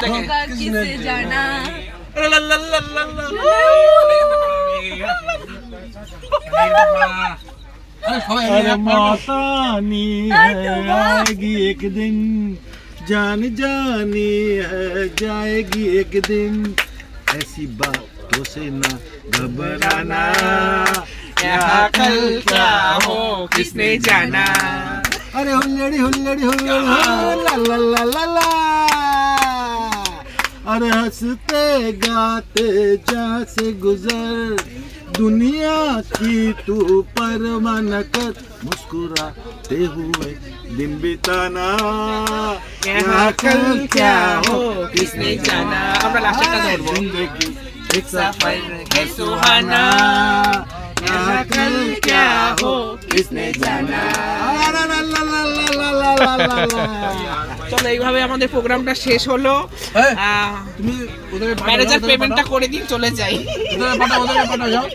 किसे जाना अरे माता नी आएगी एक दिन जान जानी है जाएगी एक दिन ऐसी बातों से ना घबराना यहाँ कल क्या हो किसने जाना। अरे हुल्लड़ी हुल्लड़ी हुल्लड़ी ला ला ला ला ला अरे हंसते गाते जहाँ से गुजर दुनिया की तू परवाह न कर मुस्कुराते हुए दिन बिताना यहाँ कल क्या हो किसने जाना। আমরা লাস্টটা ধরবো। जिंदगी एक सफर है सुहाना यहाँ कल क्या हो किसने जाना। চলো এইভাবে আমাদের প্রোগ্রামটা শেষ হলো। তুমি ওদের ম্যানেজার পেমেন্টটা করে দিন চলে যাই। ওদের পাঠাও যাও